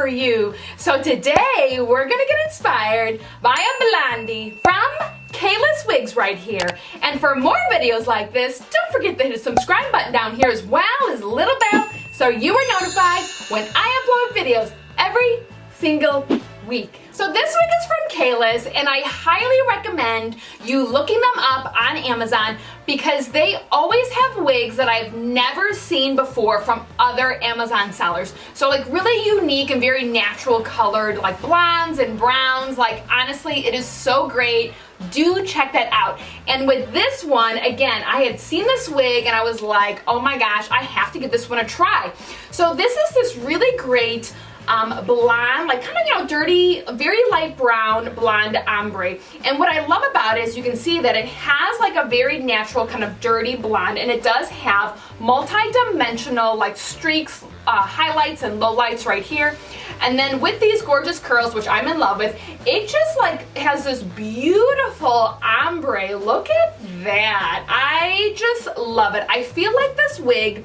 for you. So today we're gonna get inspired by a blondie from Kalyss Wigs right here. And for more videos like this, don't forget to hit the subscribe button down here as well as the little bell so you are notified when I upload videos every single week. So this wig is from Kalyss, and I highly recommend you looking them up on Amazon because they always have wigs that I've never seen before from other Amazon sellers. So like really unique and very natural colored, like blondes and browns. Like honestly, it is so great. Do check that out. And with this one, again, I had seen this wig and I was like, oh my gosh, I have to give this one a try. So this is this really great blonde, like kind of, dirty, very light brown blonde ombre. And what I love about it is you can see that it has like a very natural kind of dirty blonde, and it does have multi-dimensional like streaks, highlights and lowlights right here. And then with these gorgeous curls, which I'm in love with, it just like has this beautiful ombre. Look at that. I just love it. I feel like this wig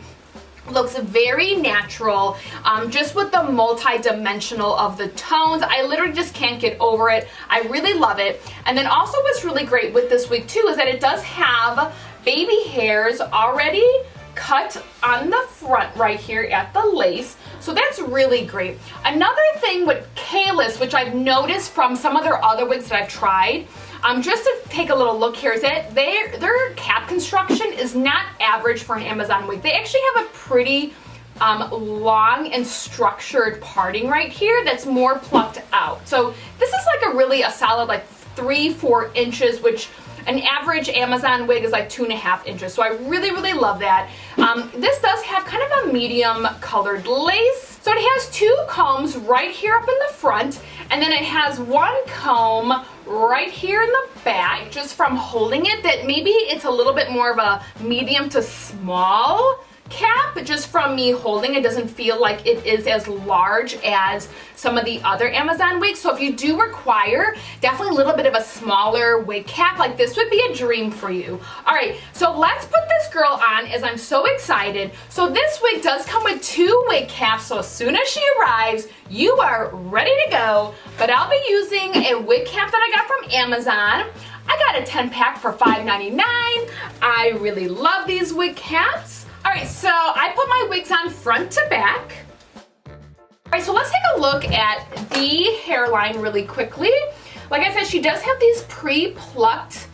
looks very natural, just with the multi-dimensional of the tones. I literally just can't get over it. I really love it. And then also what's really great with this wig too is that it does have baby hairs already cut on the front right here at the lace. So that's really great. Another thing with Kalyss, which I've noticed from some of their other wigs that I've tried, just to take a little look here, is that their cap construction is not average for an Amazon wig. They actually have a pretty long and structured parting right here that's more plucked out. So this is like a solid like 3-4 inches, which an average Amazon wig is like 2.5 inches. So I really, really love that. This does have kind of a medium colored lace. So it has 2 combs right here up in the front, and then it has 1 comb right here in the back. Just from holding it, that maybe it's a little bit more of a medium to small cap, but just from me holding it doesn't feel like it is as large as some of the other Amazon wigs. So if you do require definitely a little bit of a smaller wig cap, like this would be a dream for you. All right, so let's put this girl on as I'm so excited. So this wig does come with 2 wig caps, so as soon as she arrives, you are ready to go. But I'll be using a wig cap that I got from Amazon. I got a 10-pack for $5.99. I really love these wig caps. All right, so I put my wigs on front to back. All right, so let's take a look at the hairline really quickly. Like I said, she does have these pre-plucked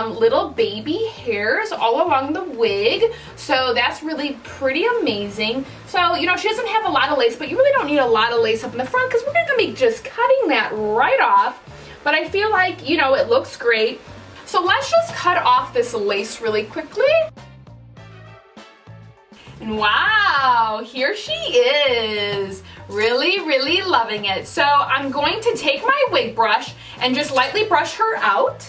little baby hairs all along the wig. So that's really pretty amazing. So, she doesn't have a lot of lace, but you really don't need a lot of lace up in the front because we're gonna be just cutting that right off. But I feel like, it looks great. So let's just cut off this lace really quickly. And wow, here she is. Really, really loving it. So I'm going to take my wig brush and just lightly brush her out.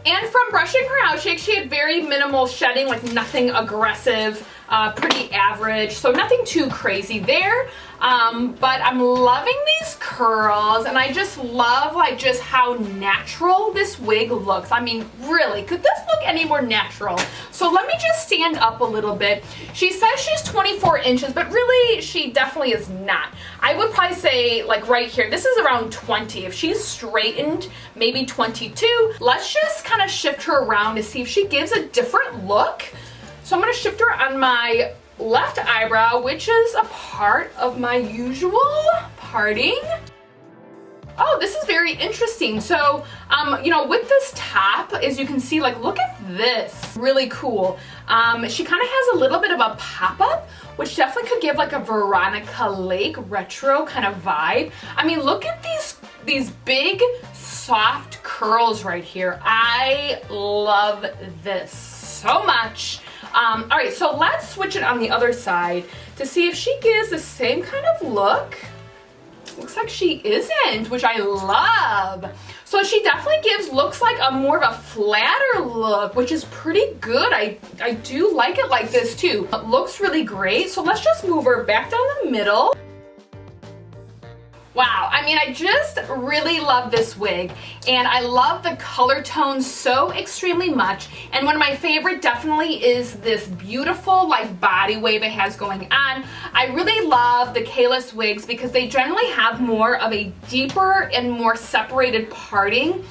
And from brushing her out, she had very minimal shedding, like nothing aggressive, pretty average, so nothing too crazy there. But I'm loving these curls, and I just love just how natural this wig looks. I mean, really, could this look any more natural? So let me just stand up a little bit. She says she's 24 inches, but really she definitely is not. I would probably say like right here, this is around 20. If she's straightened, maybe 22. Let's just kind of shift her around to see if she gives a different look. So I'm gonna shift her on my left eyebrow, which is a part of my usual parting. Oh, this is very interesting. So, with this top, as you can see, look at this. Really cool. She kind of has a little bit of a pop-up, which definitely could give like a Veronica Lake retro kind of vibe. I mean, look at these big, soft curls right here. I love this so much. All right, so let's switch it on the other side to see if she gives the same kind of look. Looks like she isn't, which I love. So she definitely looks like a more of a flatter look, which is pretty good. I do like it like this too. It looks really great. So let's just move her back down the middle. Wow, I mean, I just really love this wig, and I love the color tone so extremely much. And one of my favorite definitely is this beautiful like body wave it has going on. I really love the Kalyss wigs because they generally have more of a deeper and more separated parting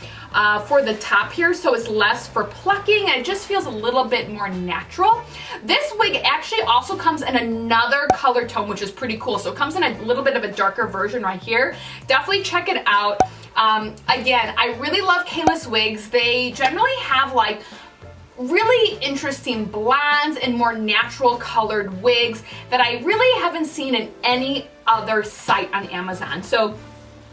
for the top here, so it's less for plucking and it just feels a little bit more natural. This wig actually also comes in another color tone, which is pretty cool. So it comes in a little bit of a darker version right here. Definitely check it out. Again, I really love Kalyss wigs. They generally have like really interesting blondes and more natural colored wigs that I really haven't seen in any other site on Amazon. So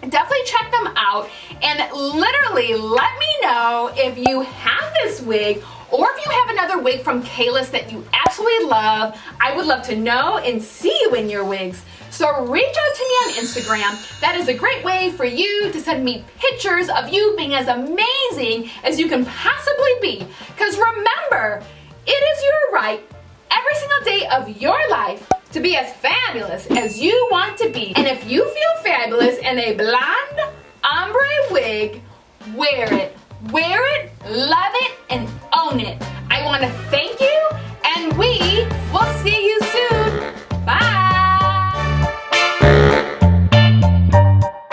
definitely check them out and literally let me know if you have this wig or if you have another wig from Kalyss that you absolutely love. I would love to know and see you in your wigs. So reach out to me on Instagram. That is a great way for you to send me pictures of you being as amazing as you can possibly be. Because remember, it is your right every single day of your life to be as fabulous as you want to be. And if you feel fabulous in a blonde ombre wig, wear it. Wear